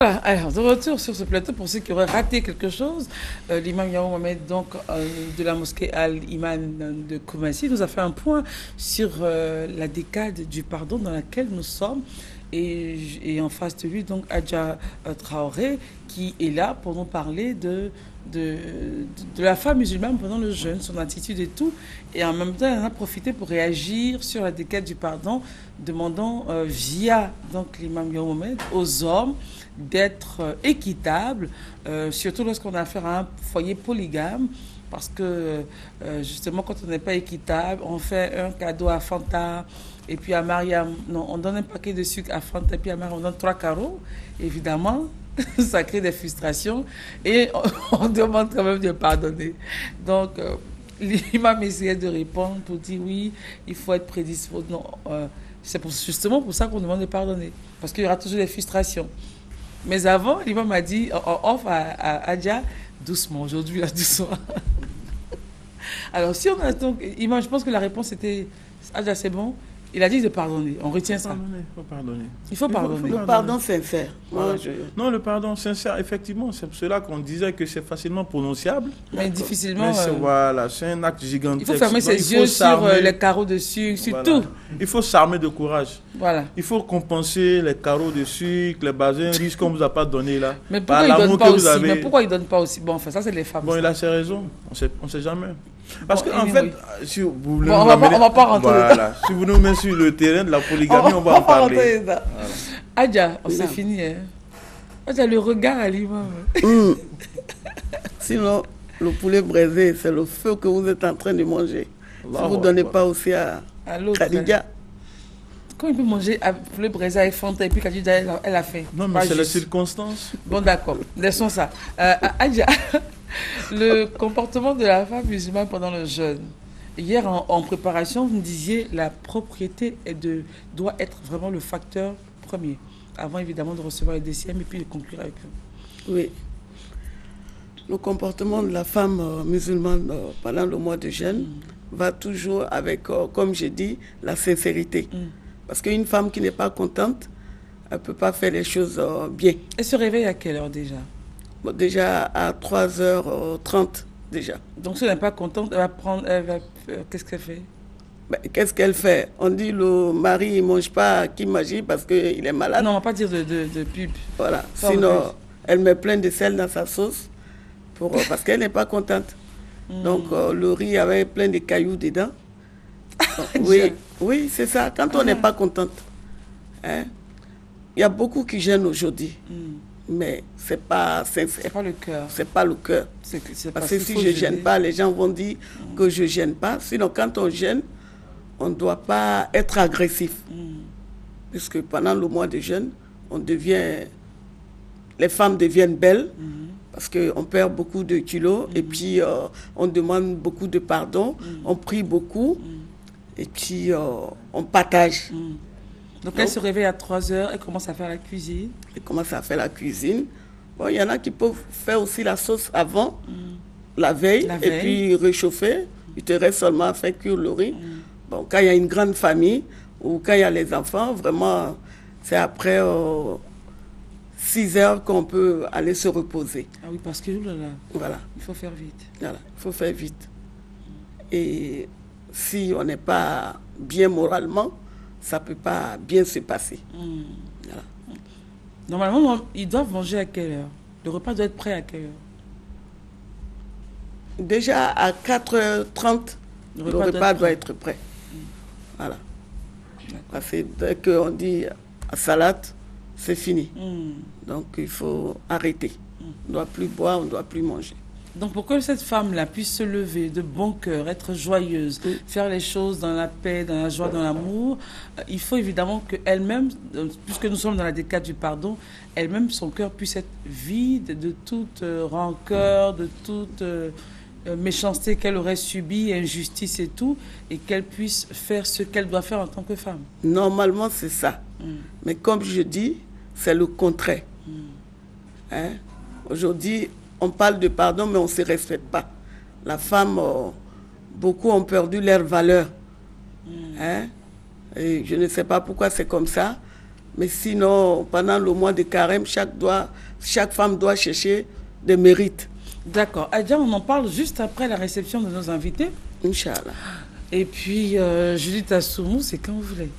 Voilà, alors de retour sur ce plateau, pour ceux qui auraient raté quelque chose, l'imam Yao Mohamed, donc de la mosquée Al-Iman de Koumassi, nous a fait un point sur la décade du pardon dans laquelle nous sommes. Et en face de lui, donc Adja Traoré, qui est là pour nous parler de la femme musulmane pendant le jeûne, son attitude et tout. Et en même temps, elle en a profité pour réagir sur la décade du pardon, demandant via donc l'imam Yao Mohamed aux hommes d'être équitable, surtout lorsqu'on a affaire à un foyer polygame, parce que justement quand on n'est pas équitable, on fait un cadeau à Fanta, et puis à Mariam, non, on donne un paquet de sucre à Fanta, et puis à Mariam, on donne 3 carreaux, évidemment, ça crée des frustrations, et on demande quand même de pardonner. Donc, l'imam essayait de répondre pour dire oui, il faut être prédisposé. Non, c'est justement pour ça qu'on demande de pardonner, parce qu'il y aura toujours des frustrations. Mais avant, l'imam m'a dit, on offre à Adja, doucement, aujourd'hui, là, doucement. Alors, si on a donc, imam, je pense que la réponse était, Adja, c'est bon. Il a dit de pardonner, on retient ça. Il faut pardonner. Il faut pardonner. Le pardon sincère. Voilà. Non, le pardon sincère, effectivement, c'est pour cela qu'on disait que c'est facilement prononciable. Mais difficilement. Mais voilà, c'est un acte gigantesque. Il faut fermer ses yeux sur les carreaux de sucre, sur tout. Il faut s'armer de courage. Voilà. Il faut compenser les carreaux de sucre, les basins riches qu'on ne vous a pas donné là. Mais pourquoi il ne donne pas aussi? Mais pourquoi il donne pas aussi? Bon, enfin, ça, c'est les femmes. Bon, ça. il a ses raisons. On ne sait jamais. Parce Bon, qu'en fait, si vous voulez on va pas rentrer voilà. Si vous nous mettez sur le terrain de la polygamie, on va en parler. Voilà. Adja, c'est fini. Hein. Adja, le regard à l'imam. Sinon, le poulet braisé, c'est le feu que vous êtes en train de manger. Si vous ne donnez pas aussi à Khadija. Comment il peut manger poulet braisé avec Fanta et puis Khadija, elle a fait? Non, mais c'est les circonstances. Bon, d'accord. Laissons ça. Adja, le comportement de la femme musulmane pendant le jeûne. Hier, en préparation, vous me disiez la propriété doit être vraiment le facteur premier, avant évidemment de recevoir les DCM et puis de conclure avec vous. Oui. Le comportement de la femme musulmane pendant le mois de jeûne va toujours avec, comme je dis, la sincérité. Parce qu'une femme qui n'est pas contente, elle ne peut pas faire les choses bien. Elle se réveille à quelle heure déjà? Bon, déjà à 3h30 déjà. Donc si elle n'est pas contente, qu'est-ce qu'elle fait? Ben, qu'est-ce qu'elle fait? On dit le mari ne mange pas qui magie parce qu'il est malade. Non, on ne va pas dire de pub. Voilà. Sinon, elle met plein de sel dans sa sauce parce qu'elle n'est pas contente. Donc le riz avait plein de cailloux dedans. Oui, c'est ça. Quand on n'est pas contente, hein, il y a beaucoup qui gênent aujourd'hui. Mais ce n'est pas sincère. C'est pas le cœur. C'est pas le cœur. Parce que si je ne gêne pas, les gens vont dire que je ne gêne pas. Sinon, quand on gêne, on ne doit pas être agressif. Puisque pendant le mois de jeûne, les femmes deviennent belles. Parce qu'on perd beaucoup de kilos. Et puis, on demande beaucoup de pardon. On prie beaucoup. Et puis, on partage. Donc, elle se réveille à 3h, elle commence à faire la cuisine. Elle commence à faire la cuisine. Bon, il y en a qui peuvent faire aussi la sauce avant, la veille, et puis réchauffer. Il te reste seulement à faire cuire le riz. Bon, quand il y a une grande famille, ou quand il y a les enfants, vraiment, c'est après 6h qu'on peut aller se reposer. Ah oui, parce que voilà. Il faut faire vite. Voilà, il faut faire vite. Et si on n'est pas bien moralement, ça ne peut pas bien se passer. Voilà. Normalement, ils doivent manger à quelle heure? Le repas doit être prêt à quelle heure? Déjà à 4h30, le repas doit être prêt. Voilà. Parce que dès qu'on dit salade, c'est fini. Donc il faut arrêter. On ne doit plus boire, on ne doit plus manger. Donc pour que cette femme-là puisse se lever de bon cœur, être joyeuse, faire les choses dans la paix, dans la joie, dans l'amour, il faut évidemment qu'elle-même, puisque nous sommes dans la décade du pardon, elle-même, son cœur puisse être vide de toute rancœur, de toute méchanceté qu'elle aurait subie, injustice et tout, et qu'elle puisse faire ce qu'elle doit faire en tant que femme. Normalement, c'est ça. Mais comme je dis, c'est le contraire. Hein? Aujourd'hui, on parle de pardon, mais on ne se respecte pas. La femme, beaucoup ont perdu leur valeur. Hein? Et je ne sais pas pourquoi c'est comme ça, Mais sinon, pendant le mois de carême, chaque femme doit chercher des mérites. D'accord. Adja, on en parle juste après la réception de nos invités. Inch'Allah. Et puis, Judith Assoumou, c'est quand vous voulez.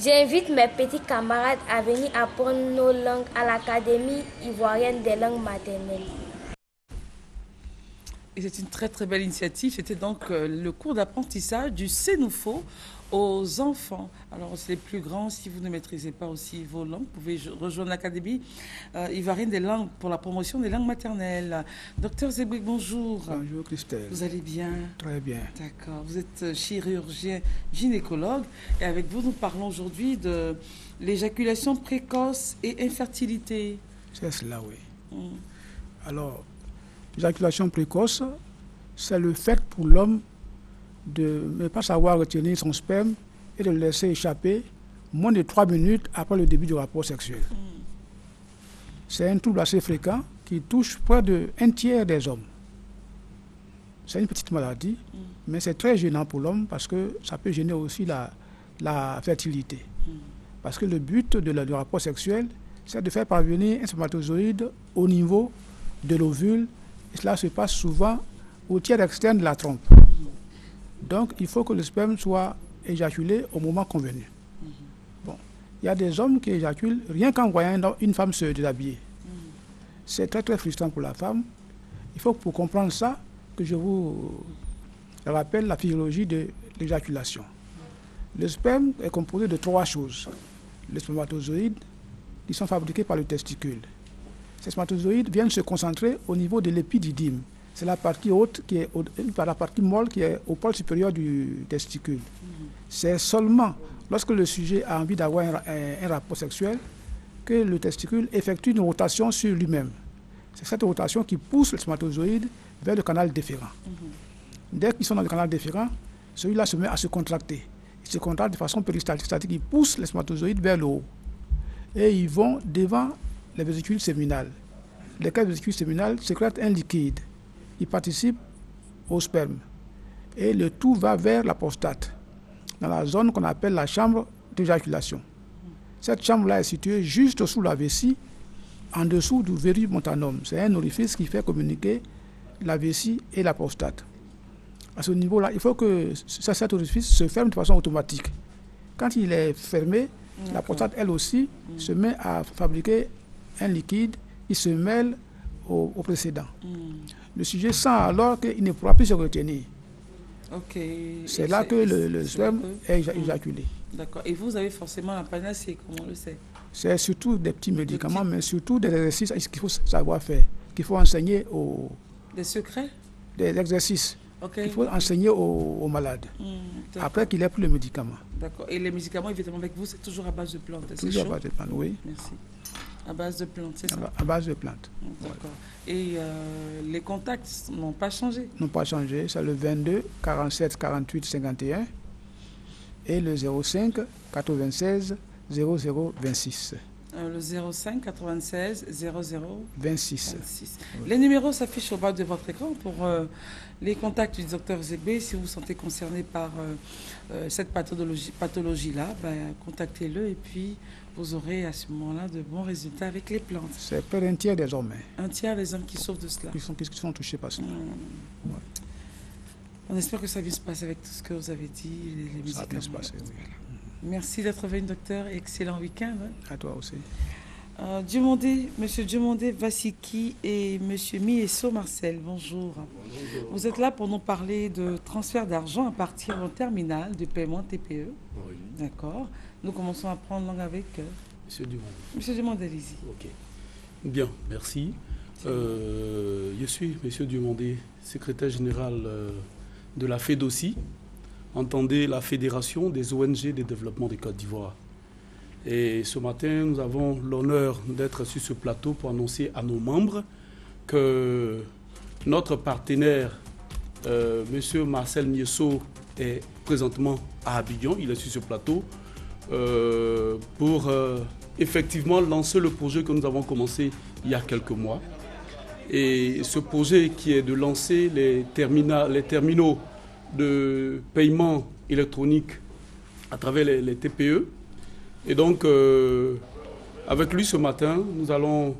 J'invite mes petits camarades à venir apprendre nos langues à l'Académie ivoirienne des langues maternelles. Et c'est une très très belle initiative. C'était donc le cours d'apprentissage du Sénoufo aux enfants. Alors c'est les plus grands, si vous ne maîtrisez pas aussi vos langues, vous pouvez rejoindre l'Académie ivoirienne des langues pour la promotion des langues maternelles. Docteur Zebouik, bonjour. Bonjour Christelle. Vous allez bien? Très bien. D'accord. Vous êtes chirurgien gynécologue et avec vous nous parlons aujourd'hui de l'éjaculation précoce et infertilité. C'est cela, oui. Alors, l'éjaculation précoce, c'est le fait pour l'homme de ne pas savoir retenir son sperme et de le laisser échapper moins de 3 minutes après le début du rapport sexuel. C'est un trouble assez fréquent qui touche près d'un tiers des hommes. C'est une petite maladie, mais c'est très gênant pour l'homme parce que ça peut gêner aussi la fertilité. Parce que le but du rapport sexuel, c'est de faire parvenir un spermatozoïde au niveau de l'ovule. Et cela se passe souvent au tiers externe de la trompe. Donc, il faut que le sperme soit éjaculé au moment convenu. Bon, il y a des hommes qui éjaculent rien qu'en voyant une femme se déshabiller. C'est très très frustrant pour la femme. Il faut pour comprendre ça que je vous rappelle la physiologie de l'éjaculation. Le sperme est composé de 3 choses. Les spermatozoïdes qui sont fabriqués par le testicule. Ces spermatozoïdes viennent se concentrer au niveau de l'épididyme. C'est la partie haute qui est la partie molle qui est au pôle supérieur du testicule. C'est seulement lorsque le sujet a envie d'avoir un rapport sexuel que le testicule effectue une rotation sur lui-même. C'est cette rotation qui pousse le spermatozoïde vers le canal déférent. Dès qu'ils sont dans le canal déférent, celui-là se met à se contracter. Il se contracte de façon péristaltique, c'est-à-dire qu'il pousse les spermatozoïdes vers le haut. Et ils vont devant les vésicules séminales. Lesquelles vésicules séminales sécrètent un liquide. Il participe au sperme. Et le tout va vers la prostate, dans la zone qu'on appelle la chambre d'éjaculation. Cette chambre-là est située juste sous la vessie, en dessous du verrus montanum. C'est un orifice qui fait communiquer la vessie et la prostate. À ce niveau-là, il faut que cet orifice se ferme de façon automatique. Quand il est fermé, la prostate, elle aussi, se met à fabriquer un liquide, il se mêle au précédent. Le sujet sent alors qu'il ne pourra plus se retenir. C'est là que le sperme est éjaculé. D'accord. Et vous avez forcément la panacée, comme on le sait. C'est surtout des petits médicaments, mais surtout des exercices qu'il faut savoir faire, qu'il faut enseigner aux... Des secrets? Des exercices qu'il faut enseigner aux malades, après qu'il ait pris le médicament. D'accord. Et les médicaments, évidemment, avec vous, c'est toujours à base de plantes? Toujours à base de plantes, oui. Merci. À base de plantes, c'est ça? À base de plantes. D'accord. Et les contacts n'ont pas changé? N'ont pas changé. C'est le 22 47 48 51 et le 05 96 00 26. Le 05 96 00 26. Oui. Les numéros s'affichent au bas de votre écran pour les contacts du docteur Zébé. Si vous vous sentez concerné par cette pathologie-là, contactez-le et puis vous aurez à ce moment-là de bons résultats avec les plantes. C'est près d'un tiers des hommes. Un tiers des hommes qui souffrent de cela. Qui sont touchés par cela. Ouais. On espère que ça va se passer avec tout ce que vous avez dit, les médicaments. Ça va se passer, oui. Merci d'être venu, docteur, et excellent week-end. À toi aussi. Monsieur Diomondé Vassiki et Monsieur Miesso Marcel, bonjour. Bonjour. Vous êtes là pour nous parler de transfert d'argent à partir d'un terminal de paiement TPE. Oui. D'accord. Nous commençons à prendre langue avec Monsieur Diomondé. Monsieur Diomondé, allez-y. Ok. Bien, merci. Je suis Monsieur Diomondé, secrétaire général de la FEDOCI. Entendez la Fédération des ONG de développement de Côte d'Ivoire. Et ce matin, nous avons l'honneur d'être sur ce plateau pour annoncer à nos membres que notre partenaire, M. Marcel Miesso, est présentement à Abidjan. Il est sur ce plateau pour effectivement lancer le projet que nous avons commencé il y a quelques mois. Et ce projet qui est de lancer les terminaux de paiement électronique à travers les TPE. Et donc, avec lui ce matin, nous allons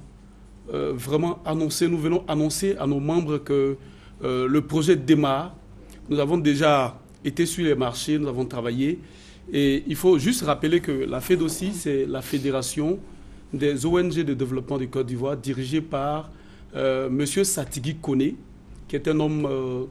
nous venons annoncer à nos membres que le projet démarre. Nous avons déjà été sur les marchés, nous avons travaillé. Et il faut juste rappeler que la FEDOCI, c'est la Fédération des ONG de développement de Côte d'Ivoire, dirigée par M. Satigui Koné, qui est un homme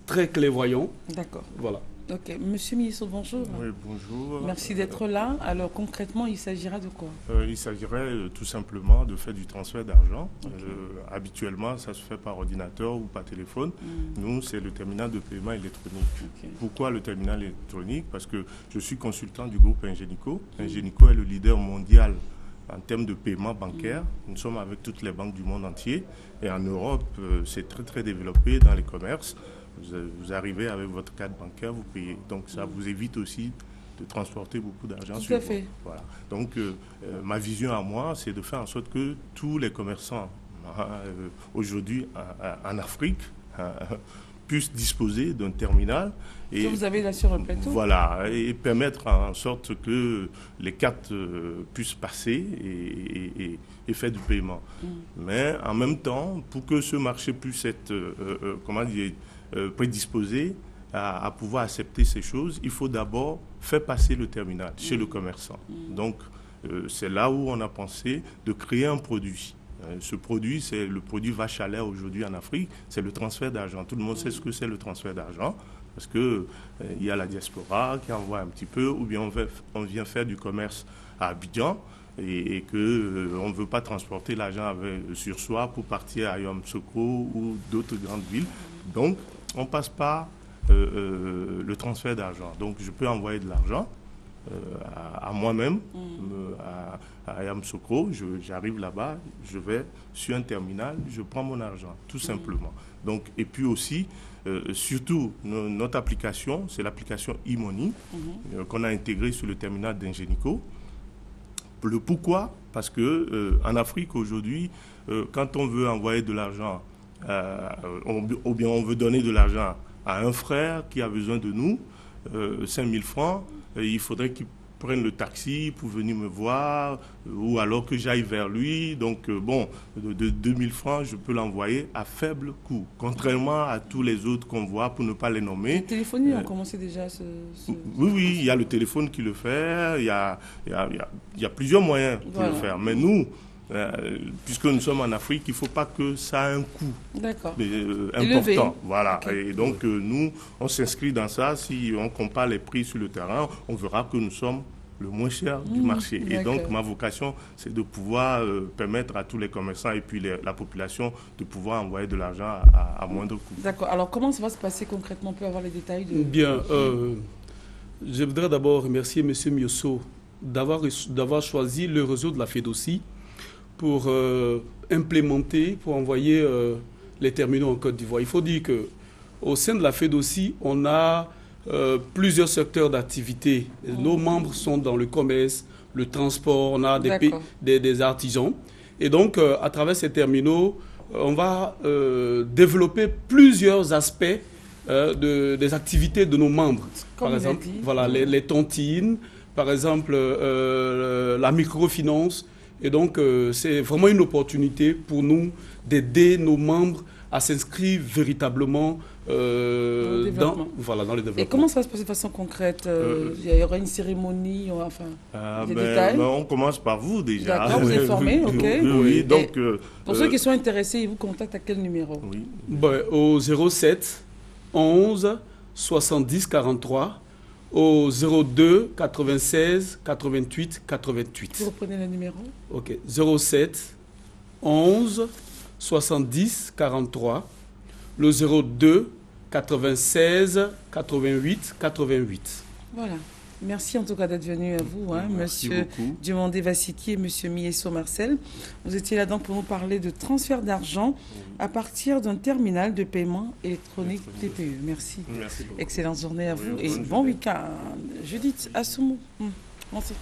très clairvoyant. D'accord. Voilà. Ok. Monsieur Miesso, bonjour. Oui, bonjour. Merci d'être là. Alors concrètement, il s'agira de quoi? Il s'agirait tout simplement de faire du transfert d'argent. Okay. Habituellement, ça se fait par ordinateur ou par téléphone. Nous, c'est le terminal de paiement électronique. Okay. Pourquoi le terminal électronique? Parce que je suis consultant du groupe Ingenico. Ingenico est le leader mondial en termes de paiement bancaire. Nous sommes avec toutes les banques du monde entier. Et en Europe, c'est très, très développé dans les commerces. Vous arrivez avec votre carte bancaire, vous payez. Donc ça vous évite aussi de transporter beaucoup d'argent sur vous. Voilà. Donc ma vision à moi, c'est de faire en sorte que tous les commerçants aujourd'hui en Afrique puissent disposer d'un terminal. Et vous avez là sur le plateau. Voilà, et permettre en sorte que les cartes puissent passer et faire du paiement. Mais en même temps, pour que ce marché puisse être, prédisposé à pouvoir accepter ces choses, il faut d'abord faire passer le terminal chez le commerçant. Donc, c'est là où on a pensé de créer un produit. Ce produit, c'est le produit vache à lait aujourd'hui en Afrique, c'est le transfert d'argent. Tout le monde sait ce que c'est le transfert d'argent, parce qu'il y a la diaspora qui envoie un petit peu, ou bien on vient faire du commerce à Abidjan, et qu'on ne veut pas transporter l'argent sur soi pour partir à Yamoussoukro ou d'autres grandes villes. Donc, on passe par le transfert d'argent. Donc, je peux envoyer de l'argent à moi-même, à Yamoussoukro. J'arrive là-bas, je vais sur un terminal, je prends mon argent, tout simplement. Donc, et puis aussi, surtout, notre application, c'est l'application e-money qu'on a intégrée sur le terminal d'Ingenico. Le pourquoi? Parce que en Afrique aujourd'hui, quand on veut envoyer de l'argent, ou bien on veut donner de l'argent à un frère qui a besoin de nous, 5 000 francs, il faudrait qu'il prenne le taxi pour venir me voir, ou alors que j'aille vers lui. Donc, bon, de 2 000 francs, je peux l'envoyer à faible coût, contrairement à tous les autres qu'on voit, pour ne pas les nommer. Les téléphones ont commencé déjà Oui, il y a le téléphone qui le fait, il y a plusieurs moyens pour le faire. Mais nous, puisque nous sommes en Afrique, il ne faut pas que ça ait un coût important. Voilà. Okay. Et donc, nous, on s'inscrit dans ça. Si on compare les prix sur le terrain, on verra que nous sommes le moins cher du marché. Et donc, ma vocation, c'est de pouvoir permettre à tous les commerçants et puis la population de pouvoir envoyer de l'argent à moindre coût. D'accord. Alors, comment ça va se passer concrètement? On peut avoir les détails Bien. Je voudrais d'abord remercier M. Miosso d'avoir choisi le réseau de la FEDOCI pour implémenter, pour envoyer les terminaux en Côte d'Ivoire. Il faut dire qu'au sein de la FEDOCI, on a plusieurs secteurs d'activité. Nos membres sont dans le commerce, le transport, on a des artisans. Et donc, à travers ces terminaux, on va développer plusieurs aspects des activités de nos membres. Par exemple, voilà, les tontines, par exemple, la microfinance. Et donc, c'est vraiment une opportunité pour nous d'aider nos membres à s'inscrire véritablement dans le développement. Et comment ça va se passer de façon concrète? Il y aura une cérémonie, des détails? On commence par vous déjà. D'accord, vous êtes formé, ok. Oui, donc, pour ceux qui sont intéressés, ils vous contactent à quel numéro? Au 07 11 70 43. Au 02 96 88 88. Vous reprenez le numéro? Ok. 07 11 70 43. Le 02 96 88 88. Voilà. Merci en tout cas d'être venu à vous, Monsieur Diomandé Vassiki et Monsieur Miesso Marcel. Vous étiez là donc pour nous parler de transfert d'argent à partir d'un terminal de paiement électronique TPE. Merci. Merci beaucoup. Excellente journée à vous et bon week-end. Judith Assoumou. Merci.